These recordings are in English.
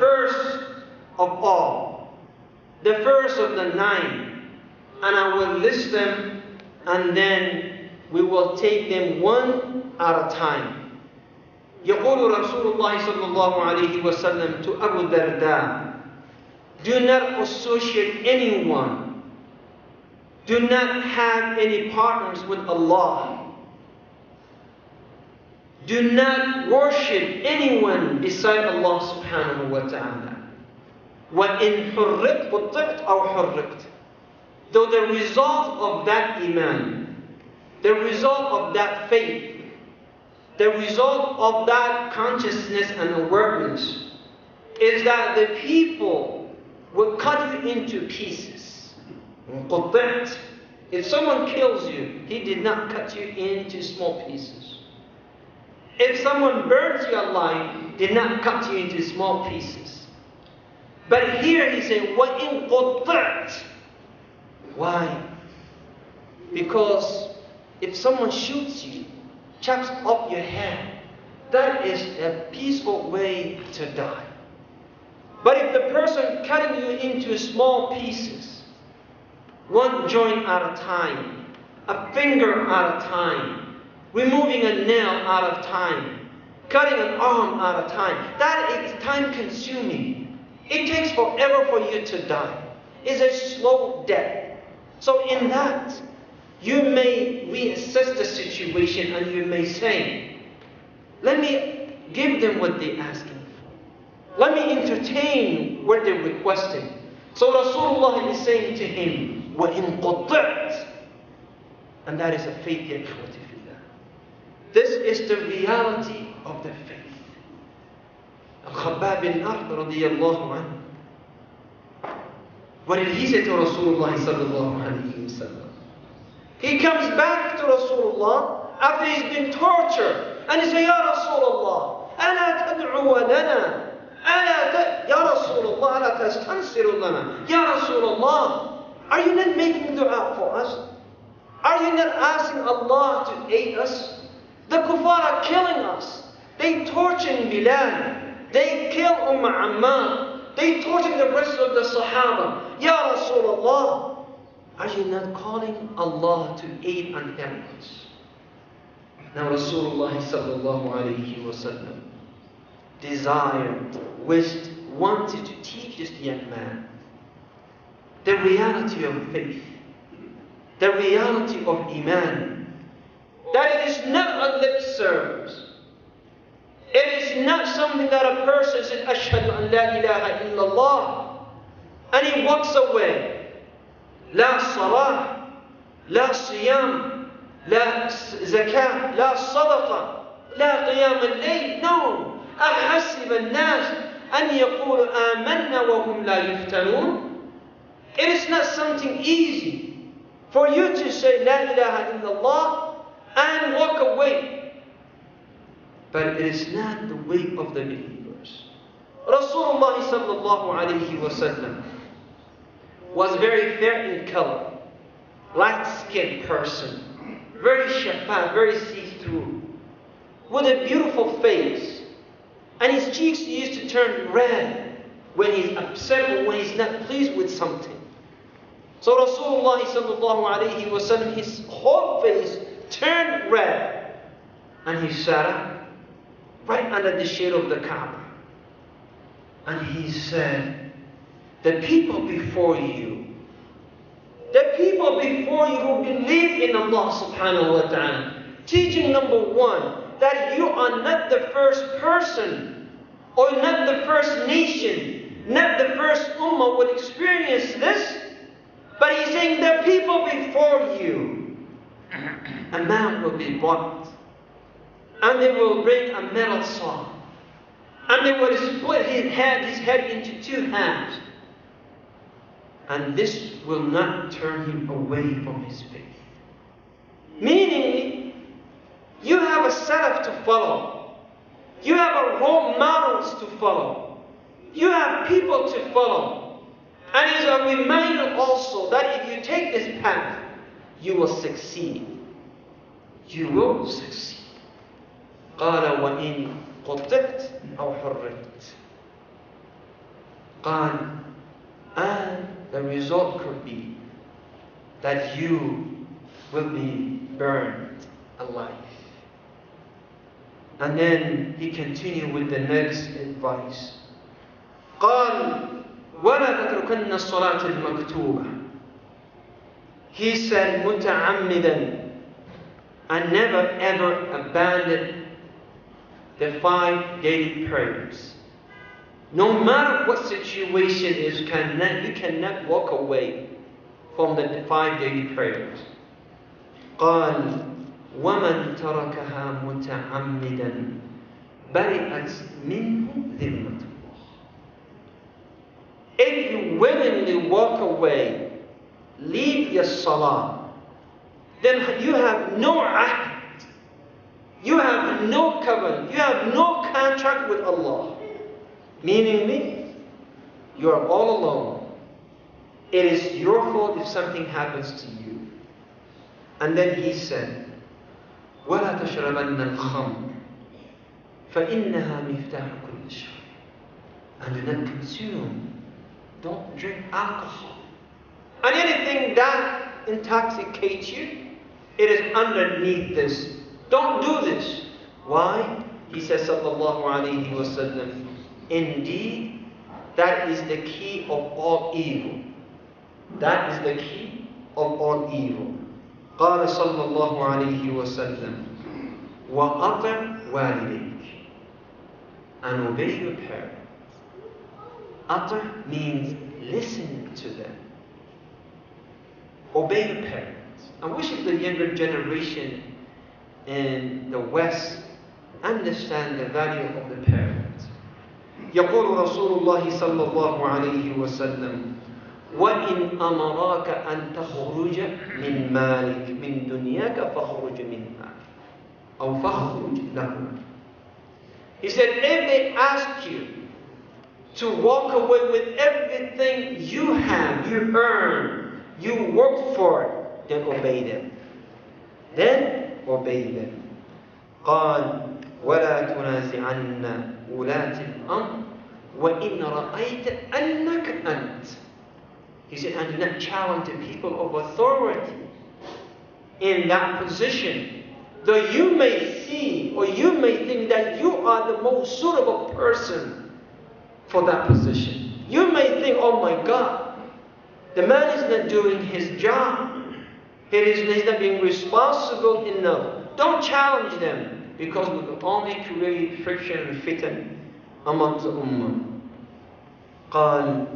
first of all, the first of the 9, and I will list them, and then we will take them one at a time. يقول رسول الله صلى الله عليه وسلم to Abu Darda, do not associate anyone, do not have any partners with Allah, do not worship anyone beside Allah subhanahu wa ta'ala. وَإِنْ حُرِّقْتَ قُطِعْتَ أَوْ حُرِّقْتَ. Though the result of that iman, the result of that faith, the result of that consciousness and awareness is that the people will cut you into pieces. If someone kills you, he did not cut you into small pieces. If someone burns you alive, did not cut you into small pieces. But here he said, وَإِن قُطِعْتَ. Why? Because if someone shoots you, chops up your head, that is a peaceful way to die. But if the person cutting you into small pieces, one joint at a time, a finger at a time, removing a nail at a time, cutting an arm at a time, that is time consuming. It takes forever for you to die. It's a slow death. So in that, you may reassess the situation and you may say, let me give them what they're asking for. Let me entertain what they're requesting. So Rasulullah is saying to him, وَإِن قُطِعْتَ. And that is a faith yet. This is the reality of the faith. Al-Khabbab bin Ard radiyallahu anhu. What did he say to Rasulullah sallallahu alayhi wa sallam? He comes back to Rasulullah after he's been tortured. And he says, Ya Rasulullah, أَلَا تَدْعُوَ لَنَا Ya Rasulullah, أَلَا تَسْتَنْصِرُ لَنَا. Ya Rasulullah, are you not making dua for us? Are you not asking Allah to aid us? The kuffar are killing us. They torturing Bilal. They kill Ammar. They torturing the rest of the Sahaba. Ya Rasulullah, are you not calling Allah to aid and help us? Now Rasulullah sallallahu alayhi wa sallam desired, wished, wanted to teach this young man the reality of faith, the reality of Iman. That it is not a lip service. It is not something that a person says, Ashhadu an la ilaha illallah, and he walks away. لا صلاة, لا صيام, لا زكاة, لا صدقة, لا قيام الليل. No. أحسب الناس أن يقولوا آمنا وهم لا يفتنون. It is not something easy for you to say La ilaha illallah and walk away. But it is not the way of the believers. Rasulullah sallallahu alayhi wa sallam was very fair in color, light-skinned person, very shafaf, very see-through, with a beautiful face. And his cheeks used to turn red when he's upset or when he's not pleased with something. So Rasulullah sallallahu alayhi wa sallam, his whole face turned red, and he sat up right under the shade of the Kaaba. And he said, the people before you who believe in Allah subhanahu wa ta'ala, teaching number one, that you are not the first person, or not the first nation, not the first ummah will experience this, but he's saying the people before you, a man will be brought, and they will bring a metal saw, and they will split his head into two halves. And this will not turn him away from his faith. Meaning, you have a salaf to follow. You have a role models to follow. You have people to follow. And it's a reminder also that if you take this path, you will succeed. You will succeed. قال وإن قطعت أو حرقت. قال, and the result could be that you will be burned alive. And then he continued with the next advice. قال ولا تتركن الصلاة المكتوبة. He said متعمدا, and never ever abandon the 5 daily prayers. No matter what situation is, you cannot walk away from the 5 daily prayers. قال ومن تركها متعمدا برئت منه ذمة الله. If you willingly walk away, leave your salah, then you have no ahd, you have no covenant, you have no contract with Allah. Meaning, you are all alone. It is your fault if something happens to you. And then he said, وَلَا تَشْرَبَنَّ الْخَمْرِ فَإِنَّهَا مِفْتَاحُ كُلِّ شَرٍ. And do not consume, don't drink alcohol. And anything that intoxicates you, it is underneath this. Don't do this. Why? He says, sallallahu alayhi wa sallam, indeed, that is the key of all evil. That is the key of all evil. قال صلى الله عليه وسلم وأطع والديك, and obey your parents. أطع means listen to them. Obey your parents. I wish the younger generation in the West understand the value of the parents. يقول رسول الله صلى الله عليه وسلم وَإِنْ أَمَرَاكَ أَنْ تَخْرُجَ مِنْ مَالِكَ مِنْ دُنْيَاكَ فَخْرُجْ مِنْهَا أو فَخْرُجْ لَهُ. He said, if they ask you to walk away with everything you have, you earn, you work for it, then obey them. Then obey them. قال وَلَا تُنَازِعَنَّ وُلَاةِ الْأَمْرِ وَإِنْ رَأَيْتَ أَنَّكَ أَنْتَ. He said, and do not challenge the people of authority in that position. Though you may see or you may think that you are the most suitable person for that position. You may think, oh my God, the man is not doing his job. He's not being responsible enough. Don't challenge them, because we will only create friction and fitan amongst the ummah. قال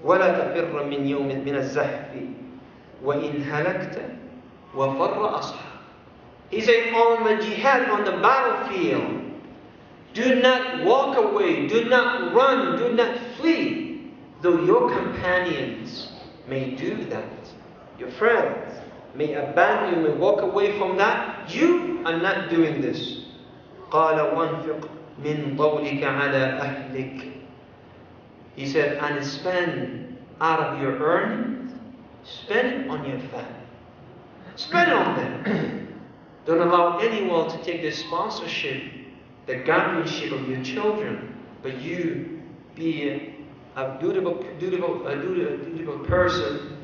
ولا تفر من يوم من الزحف وإن هلكت وفر أصحاب. He said, on the jihad, on the battlefield, do not walk away, do not run, do not flee, though your companions may do that. Your friends may abandon you, may walk away from that. You are not doing this. قال وانفق من طولك على أهلك. He said, and spend out of your earnings, spend it on your family. Spend it on them. Don't allow anyone to take the sponsorship, the guardianship of your children, but you be a dutiful person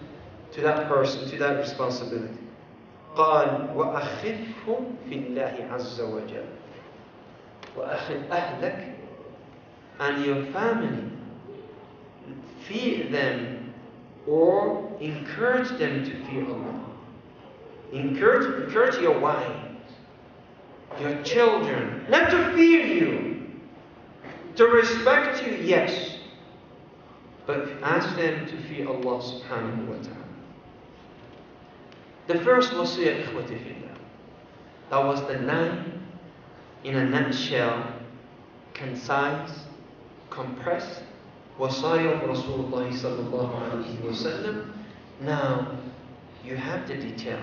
to that responsibility. قال وأخفهم في الله عز وجل وأخف أهلك, and your family, fear them or encourage them to fear Allah. Encourage your wife, your children, not to fear you, to respect you, yes, but ask them to fear Allah subhanahu wa ta'ala. The first wasiyah, ikhwati fillah, that was the 9 in a nutshell, concise, compressed wasiyah of Rasulullah sallallahu alayhi wa sallam. Now you have the detail.